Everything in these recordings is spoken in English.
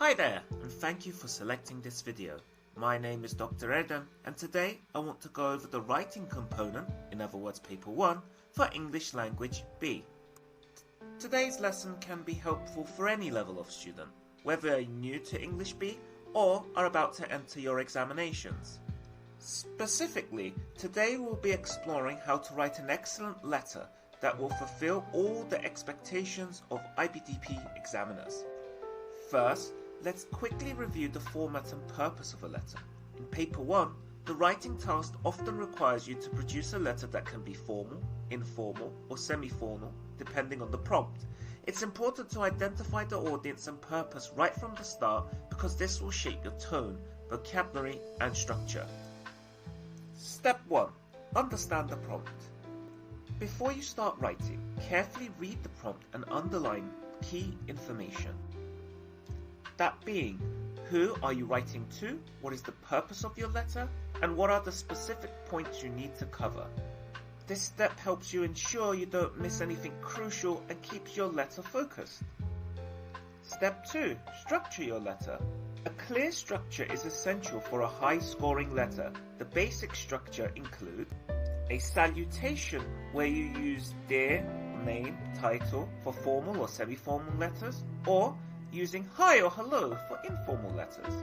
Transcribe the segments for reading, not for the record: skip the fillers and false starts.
Hi there, and thank you for selecting this video. My name is Dr. Adam, and today I want to go over the writing component, in other words paper 1, for English Language B. Today's lesson can be helpful for any level of student, whether you're new to English B or are about to enter your examinations. Specifically, today we'll be exploring how to write an excellent letter that will fulfill all the expectations of IBDP examiners. First, let's quickly review the format and purpose of a letter. In paper 1, the writing task often requires you to produce a letter that can be formal, informal, or semi-formal, depending on the prompt. It's important to identify the audience and purpose right from the start because this will shape your tone, vocabulary, and structure. Step 1. Understand the prompt. Before you start writing, carefully read the prompt and underline key information. That being, who are you writing to, what is the purpose of your letter, and what are the specific points you need to cover. This step helps you ensure you don't miss anything crucial and keeps your letter focused. Step 2. Structure your letter. A clear structure is essential for a high-scoring letter. The basic structure include a salutation where you use dear, name, title for formal or semi-formal letters, or using hi or hello for informal letters.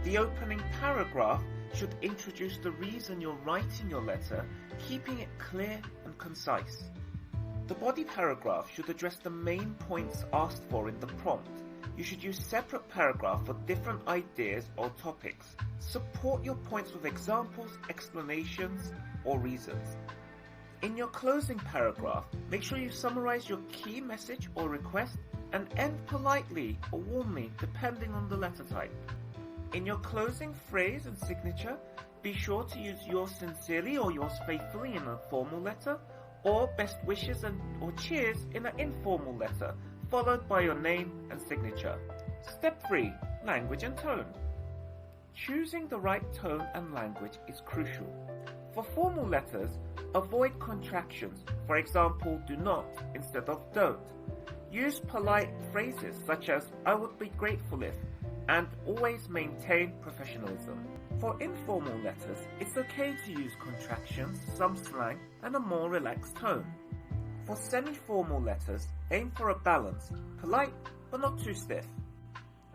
The opening paragraph should introduce the reason you're writing your letter, keeping it clear and concise. The body paragraph should address the main points asked for in the prompt. You should use separate paragraphs for different ideas or topics. Support your points with examples, explanations, or reasons. In your closing paragraph, make sure you summarize your key message or request and end politely or warmly depending on the letter type. In your closing phrase and signature, be sure to use yours sincerely or yours faithfully in a formal letter, or best wishes or cheers in an informal letter, followed by your name and signature. Step 3. Language and tone. Choosing the right tone and language is crucial. For formal letters, avoid contractions, for example, do not instead of don't. Use polite phrases such as I would be grateful if, and always maintain professionalism. For informal letters, it's okay to use contractions, some slang, and a more relaxed tone. For semi-formal letters, aim for a balance, polite but not too stiff.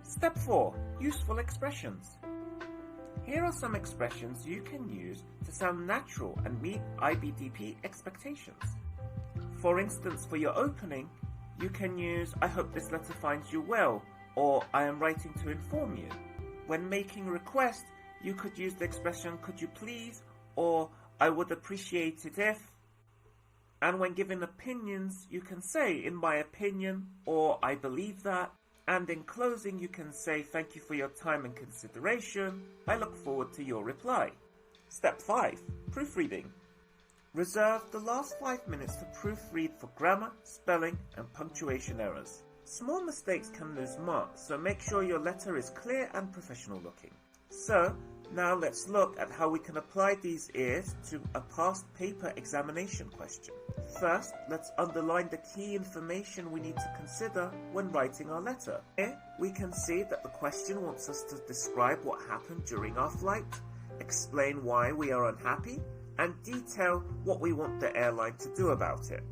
Step 4. Useful expressions. Here are some expressions you can use to sound natural and meet IBDP expectations. For instance, for your opening, you can use I hope this letter finds you well, or I am writing to inform you. When making a request, you could use the expression could you please, or I would appreciate it if. And when giving opinions, you can say in my opinion, or I believe that. And in closing, you can say thank you for your time and consideration. I look forward to your reply. Step 5. Proofreading. Reserve the last 5 minutes to proofread for grammar, spelling, and punctuation errors. Small mistakes can lose marks, so make sure your letter is clear and professional looking. So, now let's look at how we can apply these ears to a past paper examination question. First, let's underline the key information we need to consider when writing our letter. Here, we can see that the question wants us to describe what happened during our flight, explain why we are unhappy, and detail what we want the airline to do about it.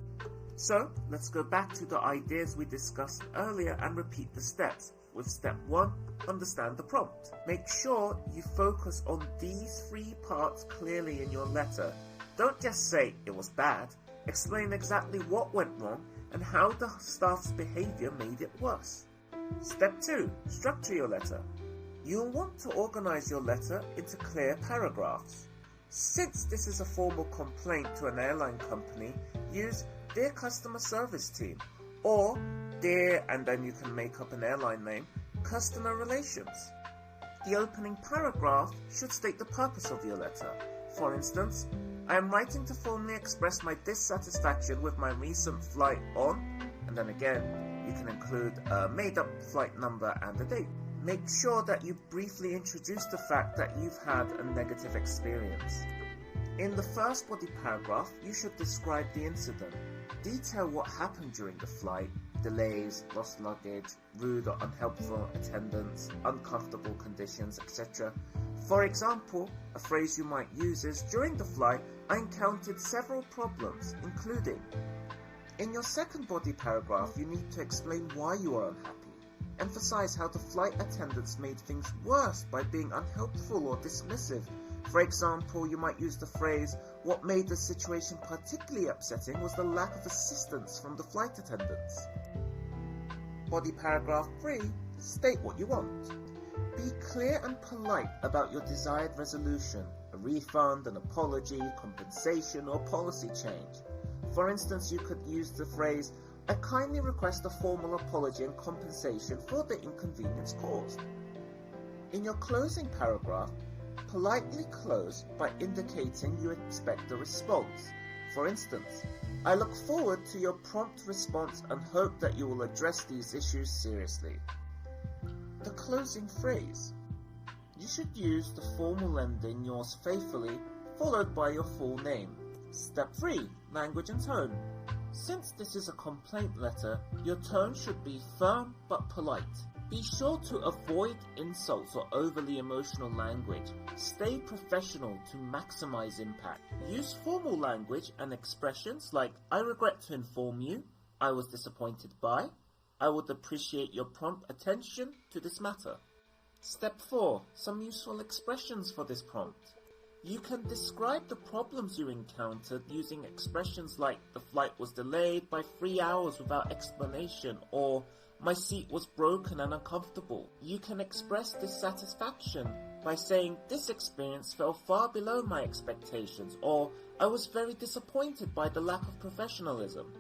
So, let's go back to the ideas we discussed earlier and repeat the steps. With step 1, understand the prompt. Make sure you focus on these 3 parts clearly in your letter. Don't just say it was bad. Explain exactly what went wrong and how the staff's behavior made it worse. Step 2, structure your letter. You'll want to organize your letter into clear paragraphs. Since this is a formal complaint to an airline company, use Dear Customer Service Team, or Dear, and then you can make up an airline name, Customer Relations. The opening paragraph should state the purpose of your letter. For instance, I am writing to formally express my dissatisfaction with my recent flight on, and then again, you can include a made-up flight number and a date. Make sure that you briefly introduce the fact that you've had a negative experience. In the first body paragraph, you should describe the incident. Detail what happened during the flight, delays, lost luggage, rude or unhelpful attendance, uncomfortable conditions, etc. For example, a phrase you might use is, during the flight, I encountered several problems, including. In your second body paragraph, you need to explain why you are unhappy. Emphasize how the flight attendants made things worse by being unhelpful or dismissive. For example, you might use the phrase, what made the situation particularly upsetting was the lack of assistance from the flight attendants. Body paragraph 3, state what you want. Be clear and polite about your desired resolution, a refund, an apology, compensation, or policy change. For instance, you could use the phrase, I kindly request a formal apology and compensation for the inconvenience caused. In your closing paragraph, politely close by indicating you expect a response. For instance, I look forward to your prompt response and hope that you will address these issues seriously. The closing phrase. You should use the formal ending yours faithfully, followed by your full name. Step 3. Language and tone. Since this is a complaint letter, your tone should be firm but polite. Be sure to avoid insults or overly emotional language. Stay professional to maximize impact. Use formal language and expressions like, I regret to inform you, I was disappointed by, I would appreciate your prompt attention to this matter. Step 4. Some useful expressions for this prompt. You can describe the problems you encountered using expressions like, the flight was delayed by 3 hours without explanation, or my seat was broken and uncomfortable. You can express dissatisfaction by saying, this experience fell far below my expectations, or I was very disappointed by the lack of professionalism.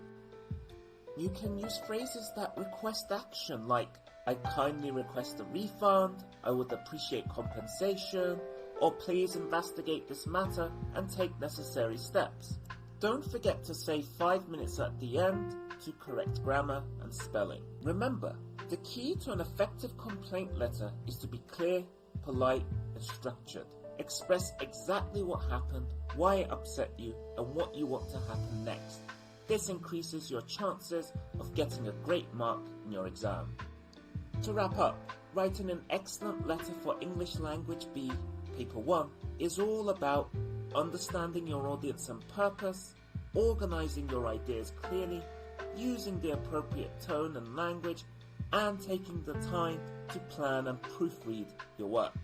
You can use phrases that request action like, I kindly request a refund, I would appreciate compensation, or please investigate this matter and take necessary steps. Don't forget to say 5 minutes at the end to correct grammar and spelling. Remember, the key to an effective complaint letter is to be clear, polite, and structured. Express exactly what happened, why it upset you, and what you want to happen next. This increases your chances of getting a great mark in your exam. To wrap up, writing an excellent letter for English Language B, Paper 1, is all about understanding your audience and purpose, organizing your ideas clearly, using the appropriate tone and language, and taking the time to plan and proofread your work.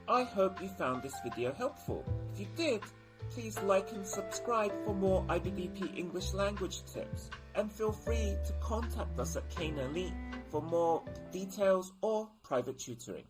I hope you found this video helpful. If you did, please like and subscribe for more IBDP English language tips, and feel free to contact us at CANA Elite for more details or private tutoring.